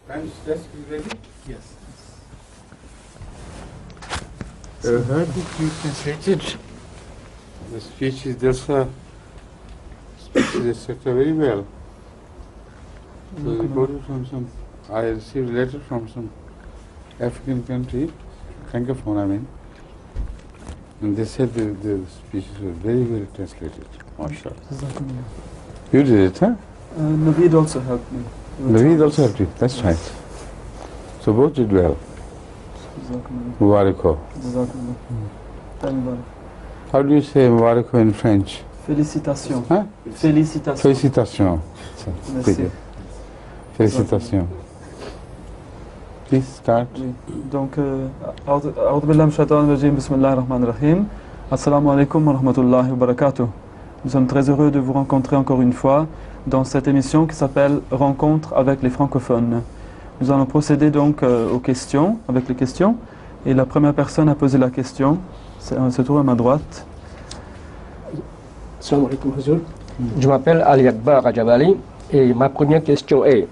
Desk is ready? Yes. How did you translate it? The speech is just very well. So I reported from some, I received a letter from some African country, Francophone I mean, and they said the speeches were very well translated. MashaAllah. You did it, huh? Naveed also helped me. Naveed also helped you, that's right. So both did well. Mubarakho. How do you say Mubarakho in French? Félicitations. Huh? Félicitations. Félicitations. Merci. Félicitations. Please start. Oui. Donc, أعوذ بالله من الشيطان الرجيم بسم الله الرحمن الرحيم. Assalamu alaikum wa rahmatullahi wa barakatuh. Nous sommes très heureux de vous rencontrer encore une fois dans cette émission qui s'appelle Rencontre avec les francophones. Nous allons procéder donc aux questions, avec les questions. Et la première personne à poser la question se trouve à ma droite. Assalamu alaikum, Hazur. Je m'appelle Ali Akbar Rajabali et ma première question est,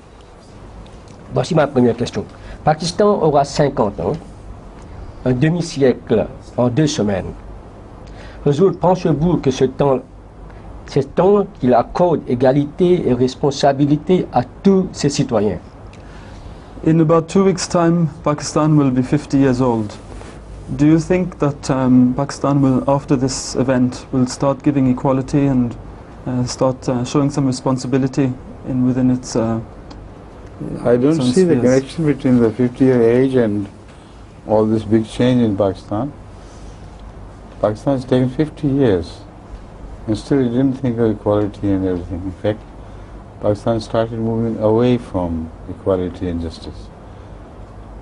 voici ma première question. Pakistan aura 50 ans, un demi-siècle en 2 semaines. Hazur, pensez-vous que ce temps qu'il accorde égalité et responsabilité à tous ses citoyens? In about 2 weeks' time, Pakistan will be 50 years old. Do you think that Pakistan will, after this event, will start giving equality and start showing some responsibility within its I don't see the connection between the 50-year age and all this big change in Pakistan. Pakistan has taken 50 years and still it didn't think of equality and everything. In fact, Pakistan started moving away from equality and justice.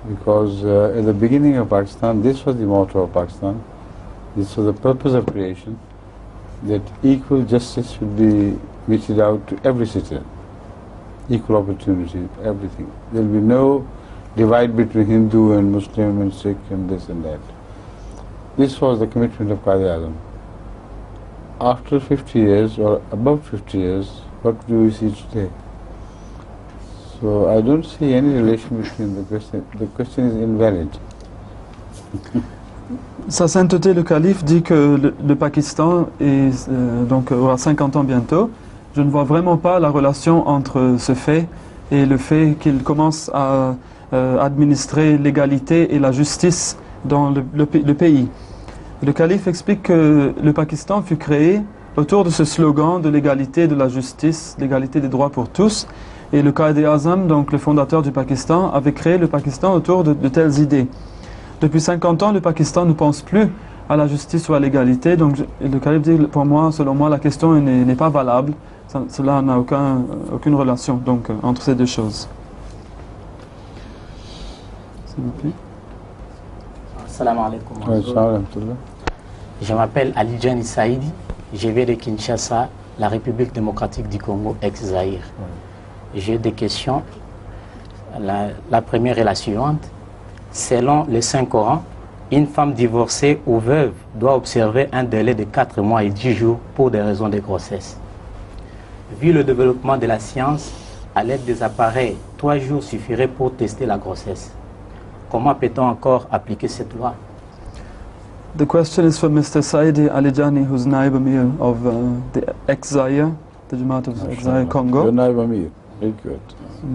Because at the beginning of Pakistan, this was the motto of Pakistan, this was the purpose of creation, that equal justice should be meted out to every citizen, equal opportunity, everything. There will be no divide between Hindu and Muslim and Sikh and this and that. This was the commitment of Qaid Azam. After 50 years or above 50 years, what do we see today? So I don't see any relation between the question. The question is invalid. Sa Sainteté le Calife dit que le Pakistan donc aura 50 ans bientôt. Je ne vois vraiment pas la relation entre ce fait et le fait qu'il commence à administrer l'égalité et la justice dans le pays. Le Calife explique que le Pakistan fut créé autour de ce slogan de l'égalité, de la justice, l'égalité des droits pour tous. Et le Qaid Azam, donc le fondateur du Pakistan, avait créé le Pakistan autour de telles idées. Depuis 50 ans, le Pakistan ne pense plus à la justice ou à l'égalité. Donc le Calife dit, pour moi, selon moi, la question n'est pas valable. Cela n'a aucune relation donc, entre ces deux choses. S'il vous plaît. Assalamu alaikum. Je m'appelle Ali Djani Saïdi. Je viens de Kinshasa, la République démocratique du Congo, ex-Zaïre. J'ai des questions. La première est la suivante. Selon le Saint-Coran, une femme divorcée ou veuve doit observer un délai de 4 mois et 10 jours pour des raisons de grossesse. Vu le développement de la science, à l'aide des appareils, 3 jours suffiraient pour tester la grossesse. Comment peut-on encore appliquer cette loi? The question is for Mr. Saidi Alijani, who's Naib Amir of the ex-Zaire, the Jamaat of ex-Zaire Congo. You're Naib Amir. Very good.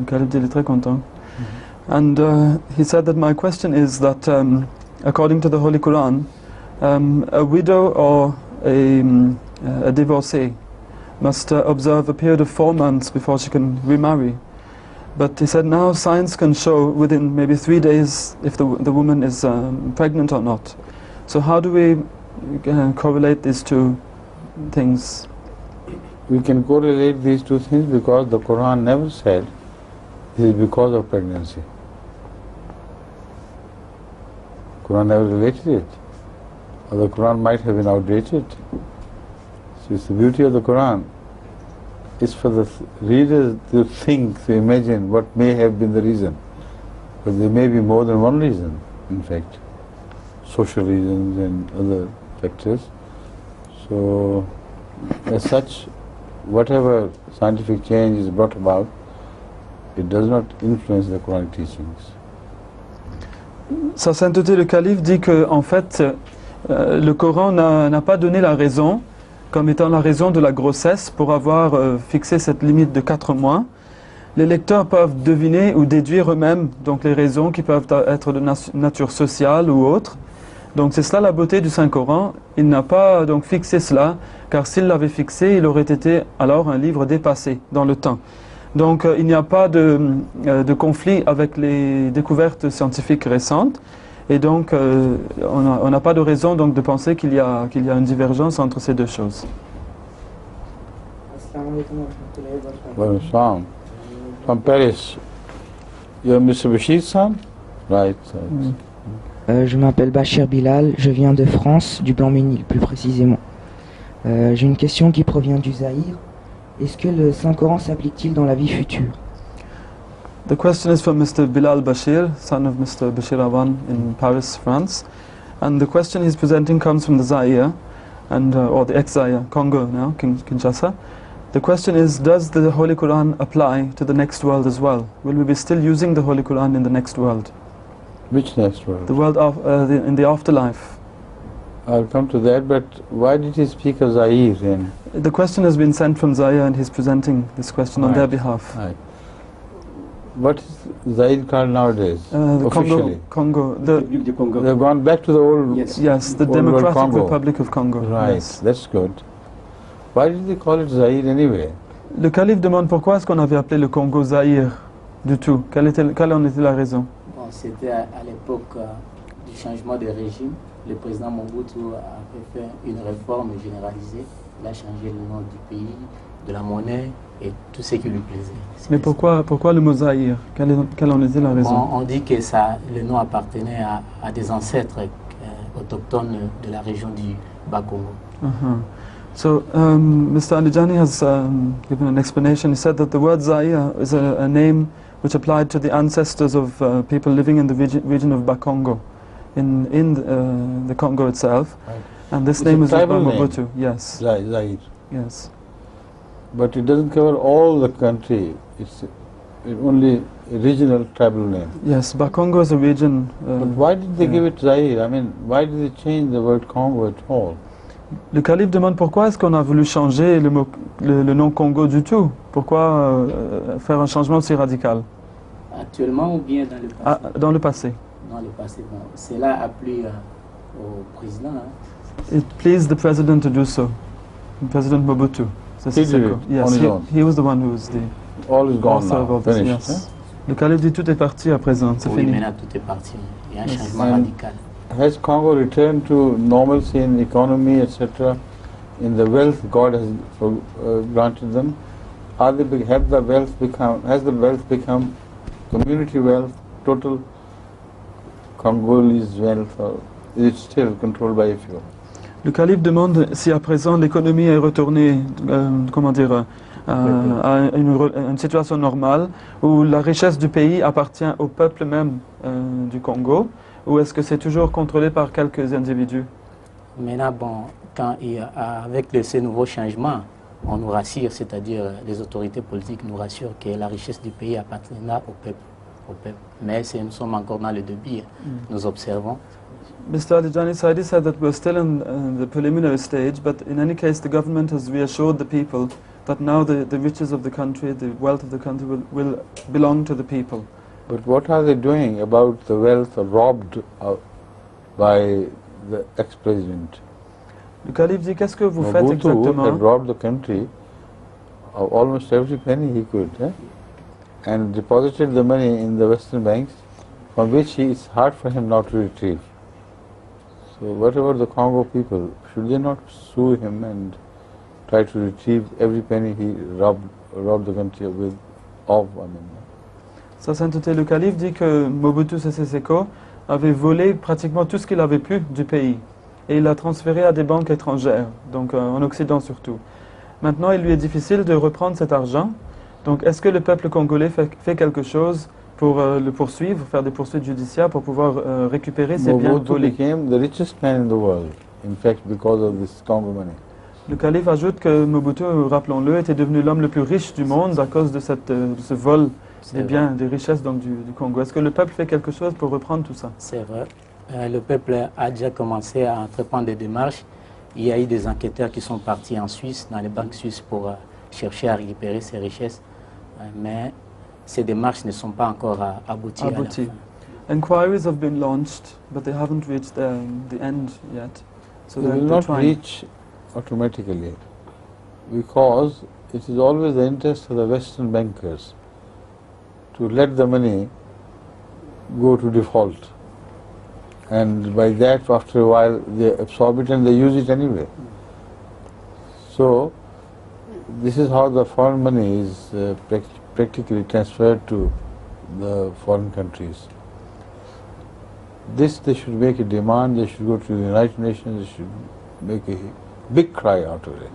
Khalid est très content. And he said that my question is that according to the Holy Quran, a widow or a divorcee must observe a period of 4 months before she can remarry. But he said now science can show within maybe 3 days if the woman is pregnant or not. So how do we correlate these two things? We can correlate these two things because the Quran never said it is because of pregnancy. Quran never related it. Or the Quran might have been outdated. So it's the beauty of the Quran. It's for the reader to think, to imagine what may have been the reason. But there may be more than one reason, in fact. Social reasons and other factors. So, as such, whatever scientific change is brought about, it does not influence the Quranic teachings. Sa sainteté le calife dit que en fait le Coran n'a pas donné la raison comme étant la raison de la grossesse pour avoir fixé cette limite de 4 mois. Les lecteurs peuvent deviner ou déduire eux-mêmes donc les raisons qui peuvent être de nature sociale ou autre. Donc c'est cela la beauté du Saint-Coran. Il n'a pas donc fixé cela, car s'il l'avait fixé, il aurait été alors un livre dépassé dans le temps. Donc il n'y a pas de conflit avec les découvertes scientifiques récentes, et donc on n'a pas de raison donc de penser qu'il y a une divergence entre ces deux choses. From Paris, you're Mr. Bashir's son? Right. Je m'appelle Bachir Bilal, je viens de France, du Blanc-Ménil plus précisément. J'ai une question qui provient du Zaïre. Est-ce que le Saint-Coran s'applique-t-il dans la vie future? The question is from Mr. Bilal Bashir, son of Mr. Bashir Awan in Paris, France. And the question he's presenting comes from the Zaire, or the ex-Zaire, Congo now, Kinshasa. The question is, does the Holy Quran apply to the next world as well? Will we be still using the Holy Quran in the next world? Which next world? The world in the afterlife. I'll come to that, but why did he speak of Zaire then? The question has been sent from Zaire and he's presenting this question on their behalf. Right. What is Zaire called nowadays, officially? Congo. They've gone back to the old... Yes, the Democratic Republic of Congo. Right, yes. That's good. Why did they call it Zaire anyway? Le calife demande pourquoi est-ce qu'on avait appelé le Congo Zaïre du tout. Quelle en était la raison? Bon, c'était à l'époque du changement de régime. Le président Mobutu avait fait une réforme généralisée. Il a changé le nom du pays, de la monnaie et tout ce qui lui plaisait. Mais pourquoi le mot Zaïre? Quelle en était la raison? Bon, on dit que le nom appartenait à des ancêtres autochtones de la région du Bas-Congo. So Mr. Alijani has given an explanation. He said that the word Zaire is a name which applied to the ancestors of people living in the region of Bakongo, in the Congo itself. Right. And this name is Mobutu. Yes. Zaire. Yes. But it doesn't cover all the country. It's only a regional tribal name. Yes, Bakongo is a region. But why did they give it Zaire? I mean, why did they change the word Congo at all? Le calife demande pourquoi est-ce qu'on a voulu changer le nom Congo du tout? Pourquoi faire un changement aussi radical? Actuellement ou bien dans le passé? Dans le passé. Dans le passé. Bon, cela a plu au président. Hein. It pleased the president to do so. President Mobutu. Yes, he was the one who was the all is gone now. Finished. Yes. Le calife dit tout est parti à présent. C'est fini. Maintenant tout est parti. Il y a un changement radical. Has Congo returned to normalcy in economy, etc., in the wealth God has granted them? Has the wealth become community wealth, total Congolese wealth, or is it still controlled by a few? Le calife demande si à présent l'économie est retournée, à une situation normale, où la richesse du pays appartient au peuple même du Congo, ou est-ce que c'est toujours contrôlé par quelques individus? Maintenant, bon, avec ces nouveaux changements, on nous rassure, c'est-à-dire les autorités politiques nous rassurent que la richesse du pays appartiendra au peuple. Mais nous sommes encore dans le début, nous observons. Mr. Alijani Saidi said that we're still in the preliminary stage, but in any case the government has reassured the people that now the riches of the country, the wealth of the country will belong to the people. But what are they doing about the wealth robbed by the ex-president? Le calife dit, qu'est-ce que vous faites exactement? Had robbed the country of almost every penny he could, and deposited the money in the Western banks, from which it's hard for him not to retrieve. So what about the Congo people? Should they not sue him and try to retrieve every penny he robbed the country of? Sa sainteté, le calife dit que Mobutu Sese Seko avait volé pratiquement tout ce qu'il avait pu du pays et il l'a transféré à des banques étrangères, donc en Occident surtout. Maintenant, il lui est difficile de reprendre cet argent. Donc, est-ce que le peuple congolais fait quelque chose pour le poursuivre, faire des poursuites judiciaires pour pouvoir récupérer ces biens volés? Mobutu became the richest man in the world, in fact, because of this Congo money. Le calife ajoute que Mobutu, rappelons-le, était devenu l'homme le plus riche du monde à cause de ce vol des biens, des richesses donc, du Congo. Est-ce que le peuple fait quelque chose pour reprendre tout ça? C'est vrai. Le peuple a déjà commencé à entreprendre des démarches. Il y a eu des enquêteurs qui sont partis en Suisse, dans les banques suisses, pour chercher à récupérer ces richesses. Mais ces démarches ne sont pas encore abouties. Inquiries have been launched, but they haven't reached the end yet. So they will not reach automatically, because it is always the interest of the Western bankers to let the money go to default. And by that, after a while, they absorb it and they use it anyway. So, this is how the foreign money is practically transferred to the foreign countries. This they should make a demand, they should go to the United Nations, they should make a big cry out of it.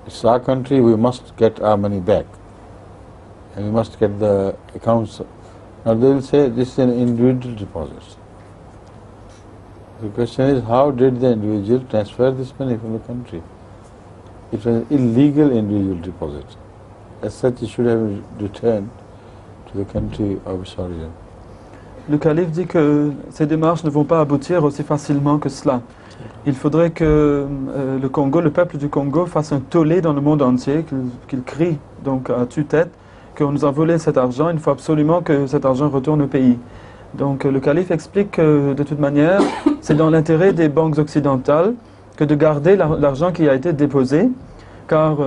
It's our country, we must get our money back. And we must get the accounts. Now they will say this is an individual deposit. The question is, how did the individual transfer this money from the country? It was an illegal individual deposit. As such, it should have returned to the country of its origin. Le calife dit que ces démarches ne vont pas aboutir aussi facilement que cela. Il faudrait que le Congo, le peuple du Congo, fasse un tollé dans le monde entier, qu'il crie donc à tue-tête qu'on nous a volé cet argent. Il faut absolument que cet argent retourne au pays. Donc le calife explique que de toute manière, c'est dans l'intérêt des banques occidentales que de garder l'argent qui a été déposé, car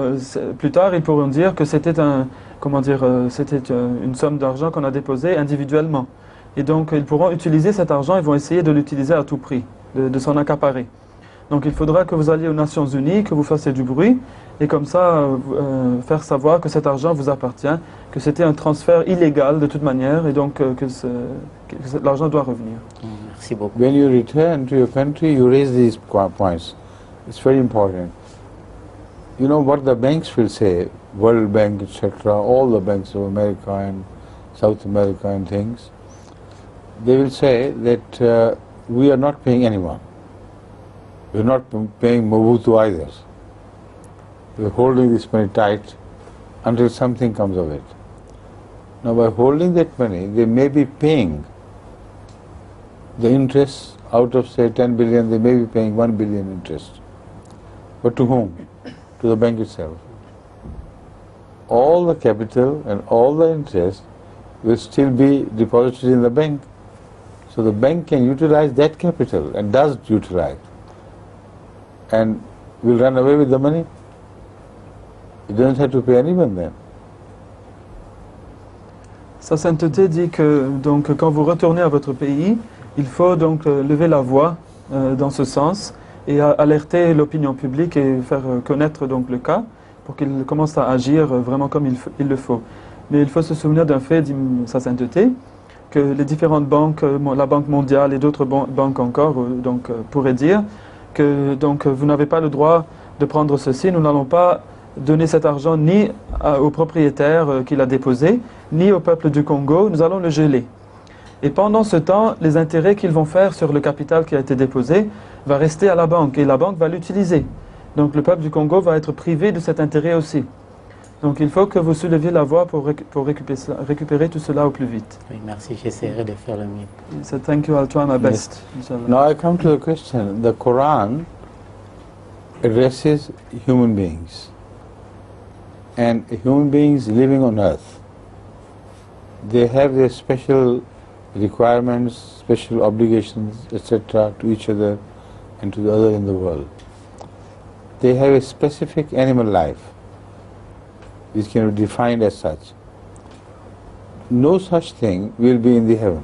plus tard ils pourront dire que c'était une somme d'argent qu'on a déposée individuellement. Et donc ils pourront utiliser cet argent, ils vont essayer de l'utiliser à tout prix, de s'en accaparer. Donc il faudra que vous alliez aux Nations Unies, que vous fassiez du bruit, et comme ça faire savoir que cet argent vous appartient, que c'était un transfert illégal de toute manière, et donc que l'argent doit revenir. Merci beaucoup. When you return to your country, you raise these points. It's very important. You know what the banks will say, World Bank, etc., all the banks of America and South America and things, they will say that we are not paying anyone. We are not paying Mobutu either. We are holding this money tight until something comes of it. Now by holding that money, they may be paying the interest out of say 10 billion, they may be paying 1 billion interest. But to whom? To the bank itself. All the capital and all the interest will still be deposited in the bank. So the bank can utilize that capital and does utilize, and will run away with the money. It doesn't have to pay anyone then. Sa sainteté dit que donc, quand vous retournez à votre pays, il faut donc lever la voix dans ce sens et alerter l'opinion publique et faire connaître donc, le cas pour qu'il commence à agir vraiment comme il le faut. Mais il faut se souvenir d'un fait, dit sa sainteté, que les différentes banques, la Banque mondiale et d'autres banques encore pourraient dire que donc, vous n'avez pas le droit de prendre ceci, nous n'allons pas donner cet argent ni au propriétaire qui l'a déposé, ni au peuple du Congo, nous allons le geler. Et pendant ce temps, les intérêts qu'ils vont faire sur le capital qui a été déposé va rester à la banque et la banque va l'utiliser. Donc le peuple du Congo va être privé de cet intérêt aussi. Donc il faut que vous souleviez la voix pour récupérer tout cela au plus vite. Oui, merci, j'essaierai de faire le mieux. So thank you, I'll try my best. Yes. Now I come to the question. The Quran addresses human beings. And human beings living on earth, they have their special requirements, special obligations, etc. to each other and to the other in the world. They have a specific animal life, which can be defined as such. No such thing will be in the heaven.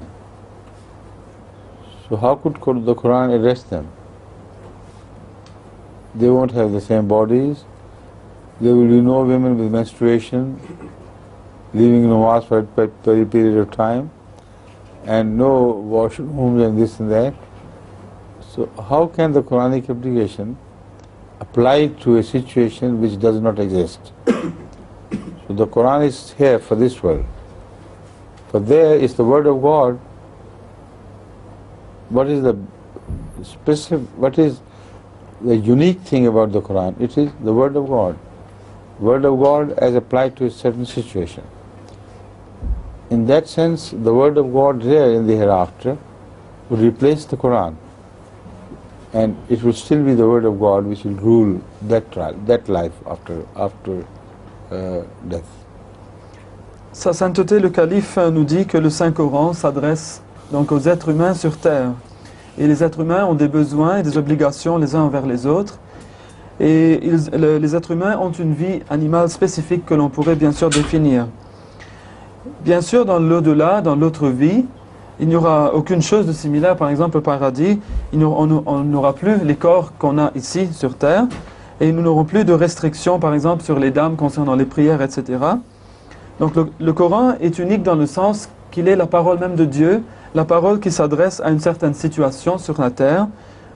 So how could the Quran address them? They won't have the same bodies. There will be no women with menstruation, leaving namaz for a period of time, and no washrooms and this and that. So how can the Quranic application apply to a situation which does not exist? So the Quran is here for this world. For there is the word of God. What is the unique thing about the Quran? It is the word of God. Word of God as applied to a certain situation. in that sense, the word of God there in the hereafter would replace the Quran, and it will still be the word of God which will rule that life after death. Sa sainteté, le calife, nous dit que le Saint-Coran s'adresse donc aux êtres humains sur terre. Et les êtres humains ont des besoins et des obligations les uns envers les autres. Et les êtres humains ont une vie animale spécifique que l'on pourrait bien sûr définir. Bien sûr, dans l'au-delà, dans l'autre vie, il n'y aura aucune chose de similaire. Par exemple, au paradis, on n'aura plus les corps qu'on a ici sur terre. Et nous n'aurons plus de restrictions, par exemple, sur les dames concernant les prières, etc. Donc le Coran est unique dans le sens qu'il est la parole même de Dieu, la parole qui s'adresse à une certaine situation sur la terre.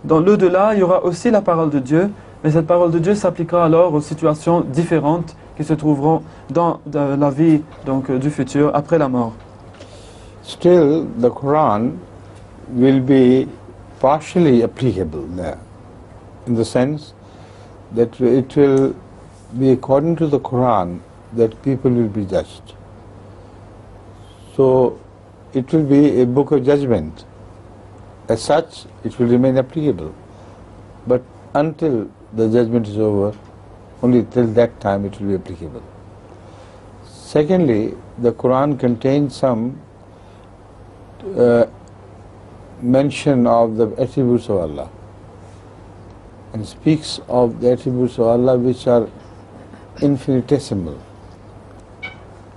Dans l'au-delà, il y aura aussi la parole de Dieu, mais cette parole de Dieu s'appliquera alors aux situations différentes qui se trouveront dans la vie donc, du futur, après la mort. Still, the Quran will be partially applicable there, in the sense that it will be according to the Quran that people will be judged. So it will be a book of judgment. As such, it will remain applicable. But until the judgment is over, only till that time it will be applicable. Secondly, the Quran contains some mention of the attributes of Allah, and speaks of the attributes of Allah which are infinitesimal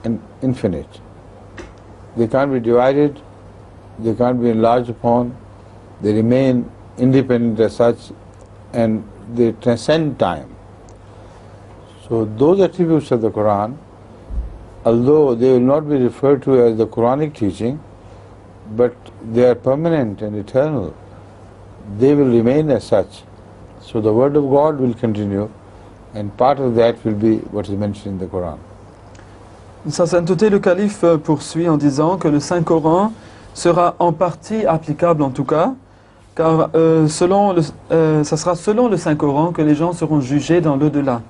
and infinite. They can't be divided, they can't be enlarged upon, they remain independent as such, and they transcend time. So those attributes of the Quran, although they will not be referred to as the Quranic teaching, but they are permanent and eternal, they will remain as such. So the word of God will continue, and part of that will be what is mentioned in the Quran. Sa sainteté, le calife poursuit en disant que le Saint-Coran sera en partie applicable en tout cas, car ça sera selon le Saint-Coran que les gens seront jugés dans l'au-delà.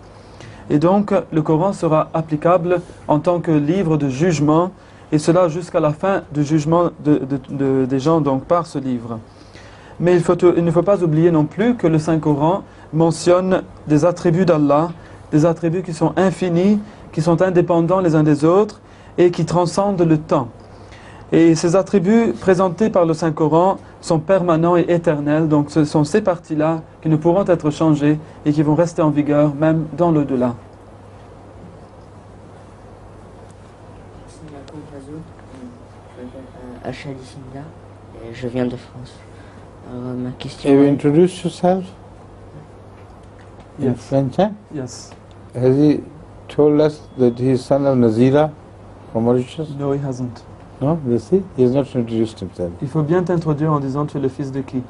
Et donc le Coran sera applicable en tant que livre de jugement, et cela jusqu'à la fin du jugement des gens donc par ce livre. Mais il ne faut pas oublier non plus que le Saint-Coran mentionne des attributs d'Allah, des attributs qui sont infinis, qui sont indépendants les uns des autres et qui transcendent le temps. Et ces attributs présentés par le Saint-Coran sont permanents et éternels, donc ce sont ces parties-là qui ne pourront être changées et qui vont rester en vigueur même dans l'au-delà. Je viens de France. Alors, ma question Have you introduced yourself? Yes. French, eh? Yes. Has he told us that he is son of Nazira from Mauritius? No, he hasn't. No, you see, he has not introduced himself. Il faut bien t'introduire en disant tu es le fils de qui?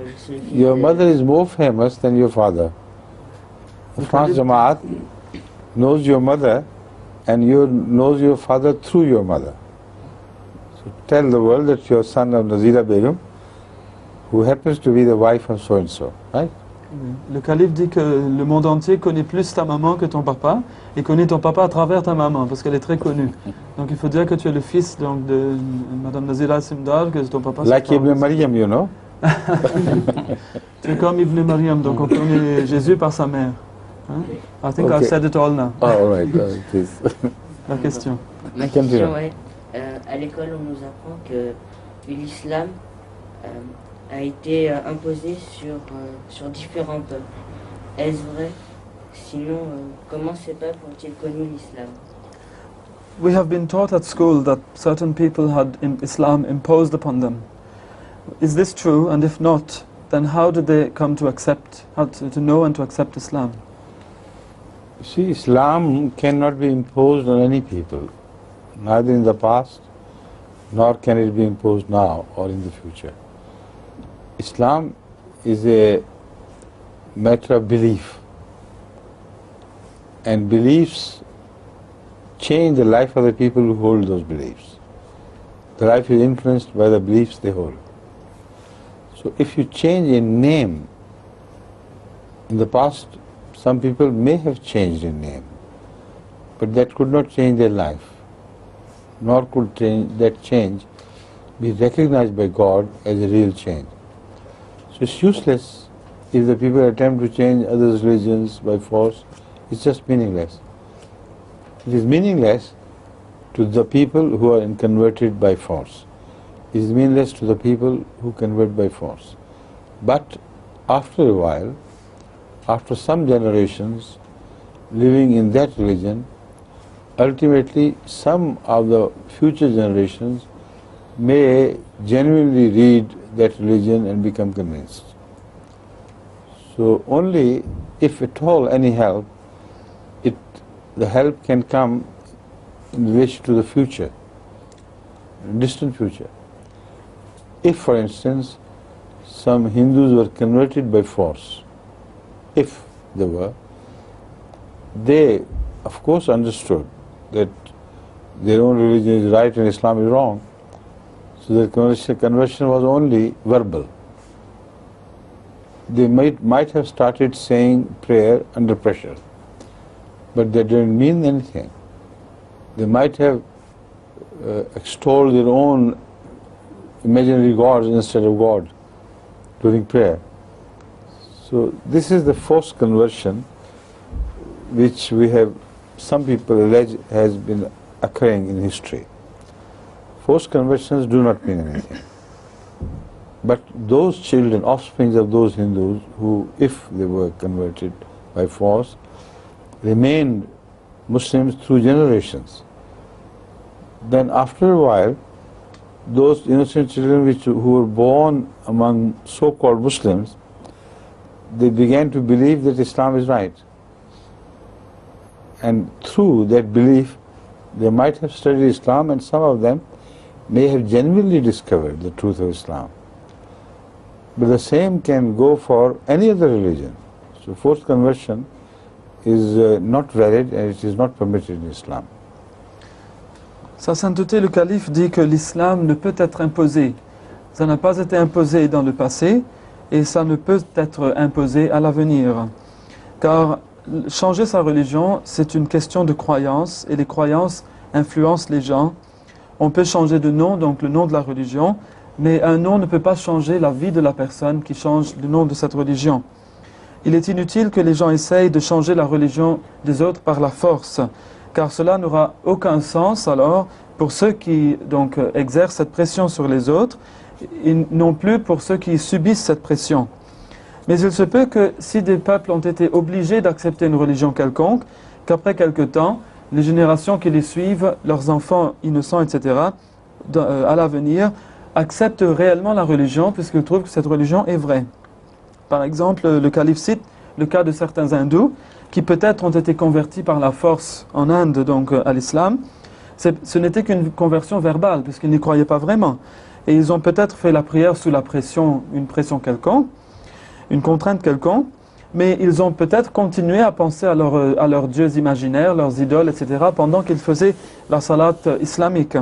je suis le fils Your de- mother is more famous than your father. The France Jamaat knows your mother, and you knows your father through your mother. So tell the world that you are son of Nazira Begum, who happens to be the wife of so and so, right? Le calife dit que le monde entier connaît plus ta maman que ton papa et connaît ton papa à travers ta maman parce qu'elle est très connue. Donc il faut dire que tu es le fils donc, de Madame Nazira Simdar, que ton papa... Like Ibn Maryam, you know. Tu es comme Ibn Maryam, donc on connaît Jésus par sa mère. Hein? I think Okay. I've said it all now. Oh, all right, please. La question. Ma Continue. question est, à l'école on nous apprend que l'islam a été imposé sur différents peuples. Est-ce vrai? Sinon, comment ces peuples ont-ils connu l'islam? We have been taught at school that certain people had Islam imposed upon them. Is this true? And if not, then how did they come to accept, to know and to accept Islam? See, Islam cannot be imposed on any people, neither in the past, nor can it be imposed now or in the future. Islam is a matter of belief, and beliefs change the life of the people who hold those beliefs. The life is influenced by the beliefs they hold. So if you change a name, in the past some people may have changed a name, but that could not change their life. nor could that change be recognized by God as a real change. So it's useless if the people attempt to change others' religions by force. It's just meaningless. It is meaningless to the people who are converted by force. It is meaningless to the people who convert by force. But after a while, after some generations living in that religion, ultimately some of the future generations may genuinely read that religion and become convinced. So only if at all any help, the help can come in relation to the future, distant future. If, for instance, some Hindus were converted by force, if they were, they of course understood that their own religion is right and Islam is wrong. So their conversion was only verbal. They might have started saying prayer under pressure, but that didn't mean anything. They might have extolled their own imaginary gods instead of God during prayer. So this is the forced conversion which some people allege has been occurring in history. Forced conversions do not mean anything. But those children, offsprings of those Hindus who, if they were converted by force, remained Muslims through generations, then after a while, those innocent children who were born among so-called Muslims, they began to believe that Islam is right. And through that belief, they might have studied Islam, and some of them may have genuinely discovered the truth of Islam. But the same can go for any other religion. So forced conversion is not valid and it is not permitted in Islam. Sa sainteté, le calife, dit que l'islam ne peut être imposé. Ça n'a pas été imposé dans le passé et ça ne peut être imposé à l'avenir. Car changer sa religion, c'est une question de croyance et les croyances influencent les gens. On peut changer de nom, donc le nom de la religion, mais un nom ne peut pas changer la vie de la personne qui change le nom de cette religion. Il est inutile que les gens essayent de changer la religion des autres par la force, car cela n'aura aucun sens alors pour ceux qui donc exercent cette pression sur les autres, et non plus pour ceux qui subissent cette pression. Mais il se peut que si des peuples ont été obligés d'accepter une religion quelconque, qu'après quelque temps, les générations qui les suivent, leurs enfants innocents, etc., à l'avenir, acceptent réellement la religion puisqu'ils trouvent que cette religion est vraie. Par exemple, le calife cite le cas de certains hindous qui peut-être ont été convertis par la force en Inde, donc à l'islam. Ce n'était qu'une conversion verbale puisqu'ils n'y croyaient pas vraiment. Et ils ont peut-être fait la prière sous la pression, une pression quelconque, une contrainte quelconque, mais ils ont peut-être continué à penser à leurs dieux imaginaires, leurs idoles, etc., pendant qu'ils faisaient la salat islamique.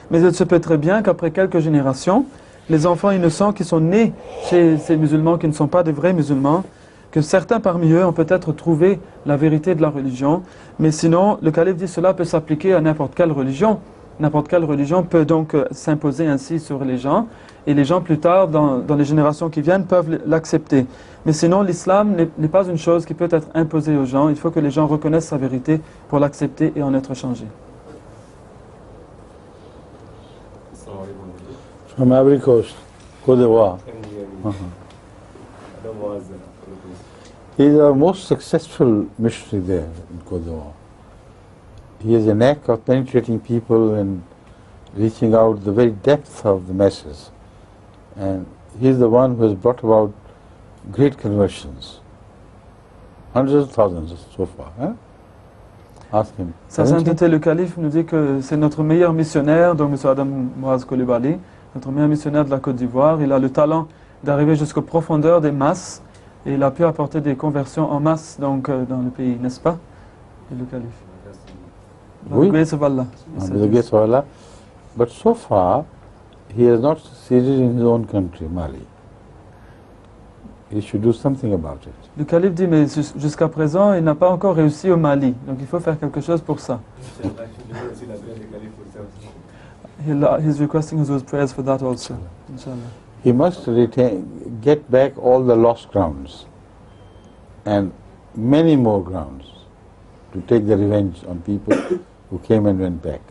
Mais il se peut très bien qu'après quelques générations, les enfants innocents qui sont nés chez ces musulmans qui ne sont pas des vrais musulmans, que certains parmi eux ont peut-être trouvé la vérité de la religion, mais sinon, le calife dit cela peut s'appliquer à n'importe quelle religion. N'importe quelle religion peut donc s'imposer ainsi sur les gens, et les gens plus tard, dans les générations qui viennent, peuvent l'accepter. Mais sinon, l'islam n'est pas une chose qui peut être imposée aux gens, il faut que les gens reconnaissent sa vérité pour l'accepter et en être changés. From Ivory Coast, Côte d'Ivoire. He is our most successful missionary there in Côte d'Ivoire. He has a knack of penetrating people and reaching out the very depth of the masses. And he is the one who has brought about great conversions. Hundreds of thousands so far. Huh? Ask him. Sa sainteté le calife nous dit que c'est notre meilleur missionnaire, donc M. Adam Mouaz Coulibaly, notre meilleur missionnaire de la Côte d'Ivoire. Il a le talent d'arriver jusqu'aux profondeurs des masses et il a pu apporter des conversions en masse donc, dans le pays, n'est-ce pas? Et le calife. Oui. The grace of Allah. The grace of Allah. But so far, he has not succeeded in his own country, Mali. He should do something about it. Le calife dit, mais jusqu'à présent, il n'a pas encore réussi au Mali. Donc il faut faire quelque chose pour ça. He's requesting Huzur's prayers for that also. Inshallah. He must get back all the lost grounds and many more grounds to take the revenge on people who came and went back.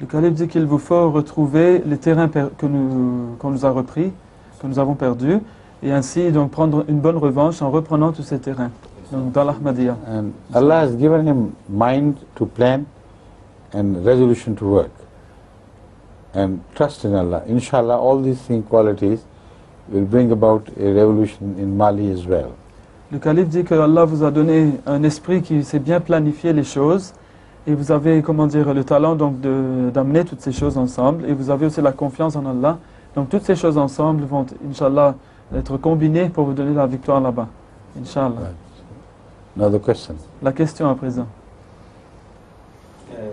Le calife dit qu'il vous faut retrouver les terrains qu'on nous a repris, que nous avons perdus, et ainsi donc prendre une bonne revanche en reprenant tous ces terrains. Donc dans l'Ahmadiyya. And Allah has given him mind to plan and resolution to work. And trust in Allah. Inshallah, all these qualities will bring about a revolution in Mali as well. Le calife dit que Allah vous a donné un esprit qui sait bien planifier les choses, et vous avez, comment dire, le talent donc d'amener toutes ces choses ensemble, et vous avez aussi la confiance en Allah. Donc toutes ces choses ensemble vont, Inch'Allah, être combinées pour vous donner la victoire là-bas. Inch'Allah. Right. Another question. La question à présent.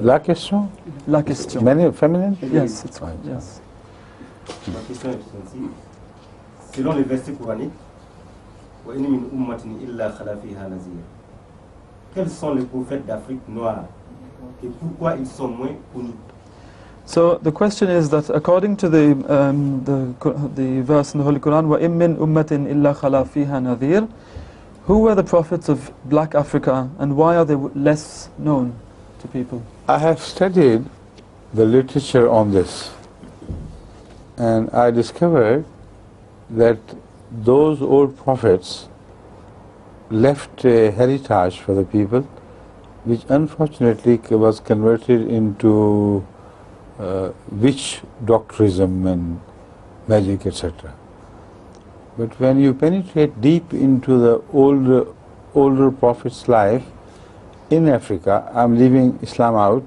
La question? La question. Feminine? Yes, it's right. Yes. Ma question est celle-ci. Selon les versets coraniques, quels sont les prophètes d'Afrique noire et pourquoi ils sont moins connus? So the question is that according to the verse in the Holy Quran, وَإِن مِّنْ أُمَّةٍ إِلَّا خَلَا فِيهَا نَذِيرٌ, who were the prophets of Black Africa and why are they less known to people? I have studied the literature on this, and I discovered that those old prophets left a heritage for the people which unfortunately was converted into witch doctorism and magic, etc. But when you penetrate deep into the older prophet's life in Africa, I'm leaving Islam out,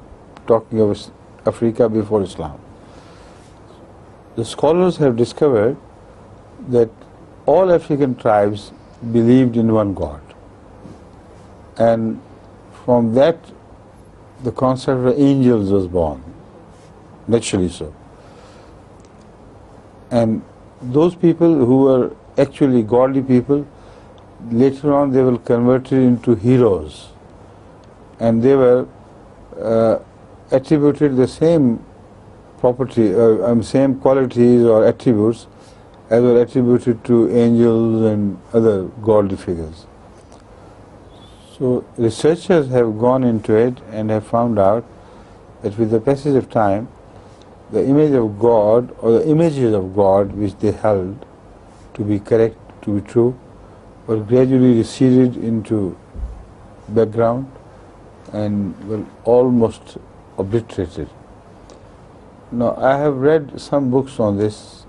talking of Africa before Islam. The scholars have discovered that all African tribes believed in one God. And from that, the concept of angels was born, naturally so. And those people who were actually godly people, later on they were converted into heroes. And they were attributed the same property, same qualities or attributes as were attributed to angels and other godly figures. So researchers have gone into it and have found out that with the passage of time, the image of God or the images of God which they held to be correct, to be true, were gradually receded into background and were almost obliterated. Now, I have read some books on this,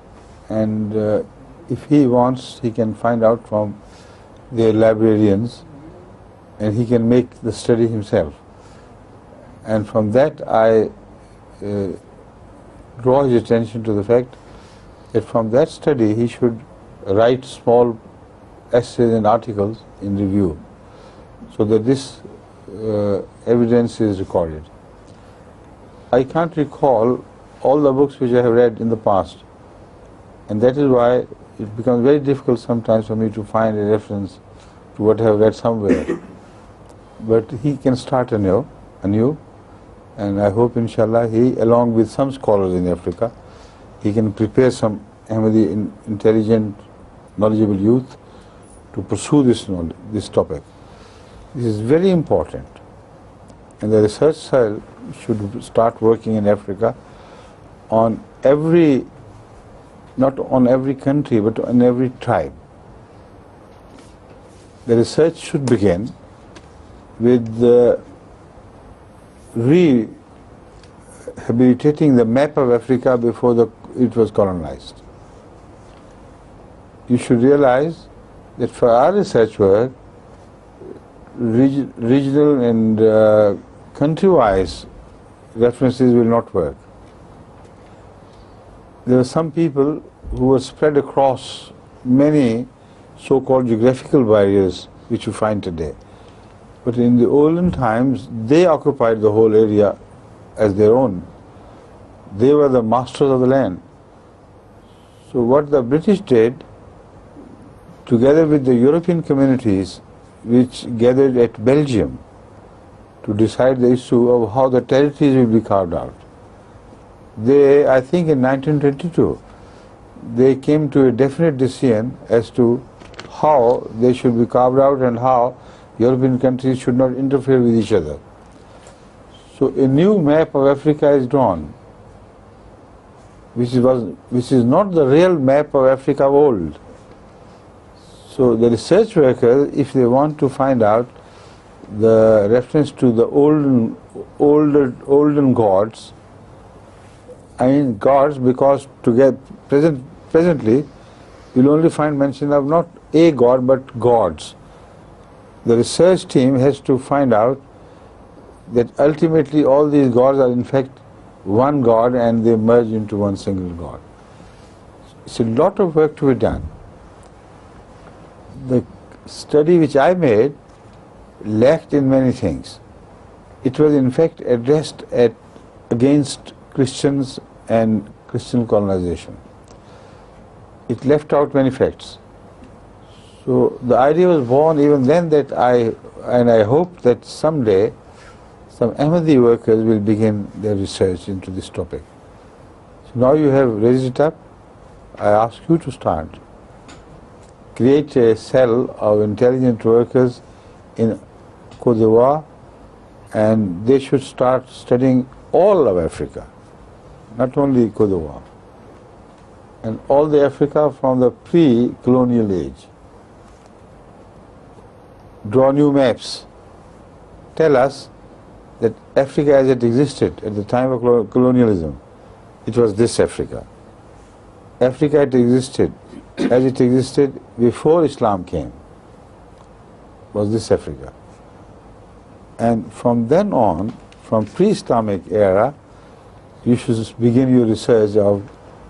and if he wants, he can find out from their librarians, and he can make the study himself. And from that, I draw his attention to the fact that from that study, he should write small essays and articles in review, so that this evidence is recorded. I can't recall all the books which I have read in the past, and that is why it becomes very difficult sometimes for me to find a reference to what I have read somewhere. But he can start anew, and I hope inshallah he, along with some scholars in Africa, he can prepare some Ahmadi intelligent, knowledgeable youth to pursue this topic. This is very important, and the research cell should start working in Africa on not on every country, but on every tribe. The research should begin with rehabilitating the map of Africa before it was colonized. You should realize that for our research work, regional and country-wise references will not work. There were some people who were spread across many so-called geographical barriers which you find today. But in the olden times, they occupied the whole area as their own. They were the masters of the land. So what the British did together with the European communities which gathered at Belgium to decide the issue of how the territories will be carved out. They, I think in 1922, they came to a definite decision as to how they should be carved out and how European countries should not interfere with each other. So a new map of Africa is drawn, which is not the real map of Africa of old. So the research workers, if they want to find out the reference to the olden gods, I mean gods, because to get presently you'll only find mention of not a god but gods. The research team has to find out that ultimately all these gods are in fact one god and they merge into one single god. It's a lot of work to be done. The study which I made lacked in many things. It was in fact addressed against Christians and Christian colonization. It left out many facts. So the idea was born even then that I hope that someday some Ahmadi workers will begin their research into this topic. So now you have raised it up, I ask you to start. Create a cell of intelligent workers in Côte d'Ivoire, and they should start studying all of Africa, not only Côte d'Ivoire, and all the Africa from the pre-colonial age. Draw new maps. Tell us that Africa as it existed at the time of colonialism, it was this Africa. Africa as it existed before Islam came, was this Africa. And from then on, from pre-Islamic era, you should begin your research of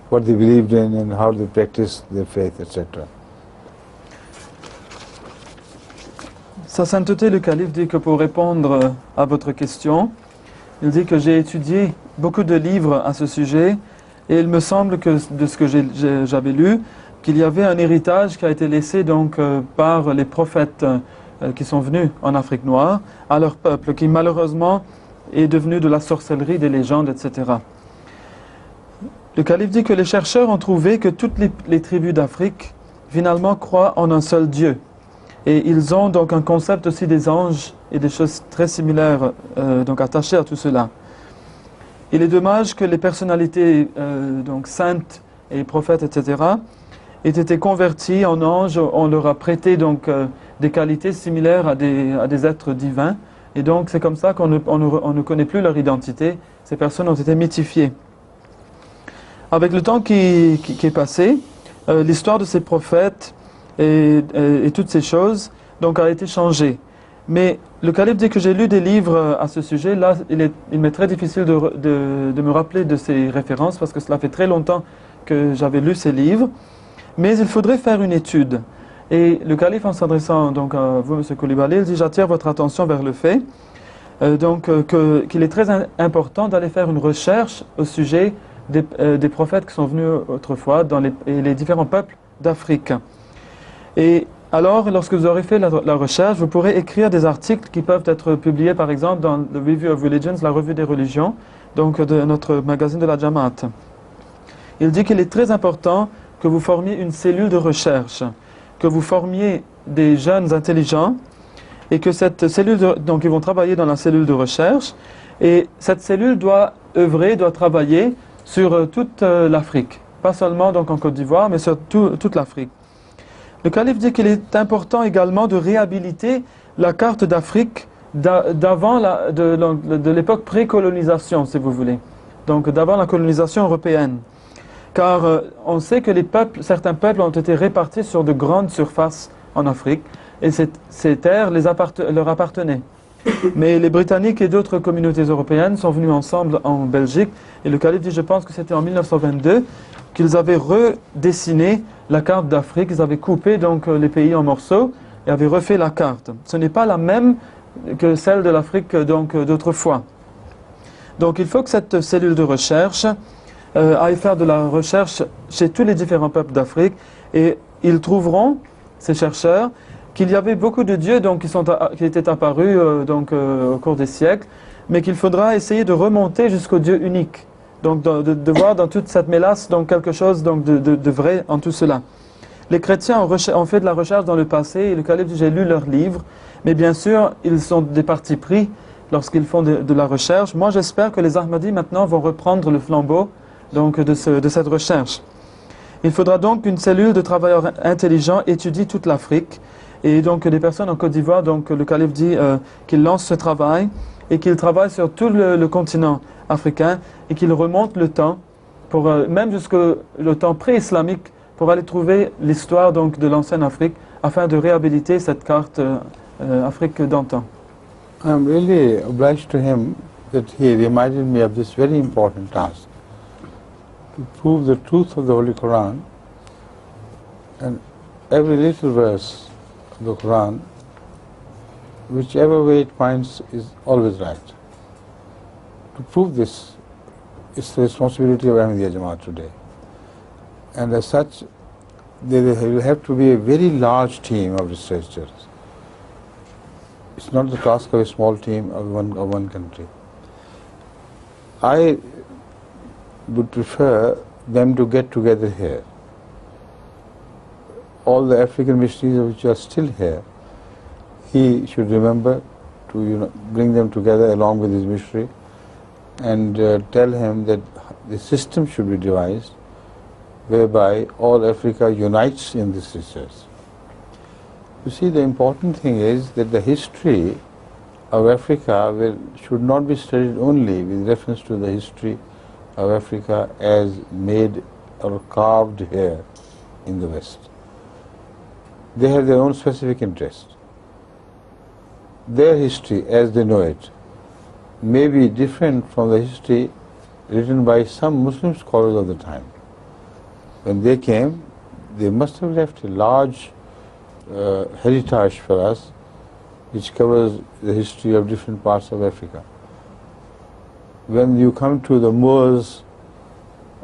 what they believed in and how they practiced their faith, etc. Sa Sainteté le Calife dit que pour répondre à votre question, il dit que j'ai étudié beaucoup de livres à ce sujet et il me semble que de ce que j'avais lu, qu'il y avait un héritage qui a été laissé donc par les prophètes qui sont venus en Afrique noire à leur peuple, qui malheureusement est devenu de la sorcellerie, des légendes, etc. Le Calife dit que les chercheurs ont trouvé que toutes les tribus d'Afrique finalement croient en un seul Dieu. Et ils ont donc un concept aussi des anges et des choses très similaires donc attachées à tout cela. Il est dommage que les personnalités donc saintes et prophètes, etc., aient été convertis en anges. On leur a prêté donc des qualités similaires à des êtres divins. Et donc c'est comme ça qu'on ne connaît plus leur identité. Ces personnes ont été mythifiées. Avec le temps qui est passé, l'histoire de ces prophètes et toutes ces choses donc a été changée. Mais le Calife dit que j'ai lu des livres à ce sujet. Là, il m'est très difficile de me rappeler de ces références parce que cela fait très longtemps que j'avais lu ces livres. Mais il faudrait faire une étude. Et le Calife, en s'adressant donc à vous, M. Koulibaly, il dit: j'attire votre attention vers le fait qu'il est très important d'aller faire une recherche au sujet des prophètes qui sont venus autrefois dans les différents peuples d'Afrique. Et alors, lorsque vous aurez fait la recherche, vous pourrez écrire des articles qui peuvent être publiés, par exemple, dans The Review of Religions, la revue des religions, donc de notre magazine de la Jamaat. Il dit qu'il est très important que vous formiez une cellule de recherche, que vous formiez des jeunes intelligents, et que cette cellule, donc ils vont travailler dans la cellule de recherche, et cette cellule doit œuvrer, doit travailler sur toute l'Afrique, pas seulement donc en Côte d'Ivoire, mais sur toute l'Afrique. Le Calife dit qu'il est important également de réhabiliter la carte d'Afrique de l'époque pré-colonisation, si vous voulez, donc d'avant la colonisation européenne. Car on sait que certains peuples ont été répartis sur de grandes surfaces en Afrique, et ces terres leur appartenaient. Mais les Britanniques et d'autres communautés européennes sont venus ensemble en Belgique, et le Calife dit, je pense que c'était en 1922, qu'ils avaient redessiné la carte d'Afrique. Ils avaient coupé donc les pays en morceaux et avaient refait la carte. Ce n'est pas la même que celle de l'Afrique donc d'autrefois. Donc il faut que cette cellule de recherche aille faire de la recherche chez tous les différents peuples d'Afrique, et ils trouveront ces chercheurs, qu'il y avait beaucoup de dieux donc, qui étaient apparus au cours des siècles, mais qu'il faudra essayer de remonter jusqu'au Dieu unique. Donc de voir dans toute cette mélasse donc, quelque chose donc, de vrai en tout cela. Les chrétiens ont fait de la recherche dans le passé, et le calife dit j'ai lu leurs livres, mais bien sûr ils sont des partis pris lorsqu'ils font de la recherche. Moi j'espère que les Ahmadis maintenant vont reprendre le flambeau donc, de cette recherche. Il faudra donc qu'une cellule de travailleurs intelligents étudie toute l'Afrique, et donc des personnes en Côte d'Ivoire, donc le calife dit qu'il lance ce travail, et qu'il travaille sur tout le continent africain, et qu'il remonte le temps, même jusqu'au temps pré-islamique, pour aller trouver l'histoire donc de l'ancienne Afrique, afin de réhabiliter cette carte Afrique d'antan. I'm really obliged to him that he reminded me of this very important task, to prove the truth of the Holy Quran, and every little verse of the Quran, whichever way it points, is always right. To prove this is the responsibility of Ahmadiyya Jamaat today. And as such, there will have to be a very large team of researchers. It's not the task of a small team of one country. I would prefer them to get together here. All the African missionaries which are still here, he should remember to bring them together along with his missionary, and tell him that the system should be devised whereby all Africa unites in this research. You see, the important thing is that the history of Africa should not be studied only with reference to the history of Africa as made or carved here in the West. They have their own specific interest. Their history, as they know it, may be different from the history written by some Muslim scholars of the time. When they came, they must have left a large heritage for us, which covers the history of different parts of Africa. When you come to the Moors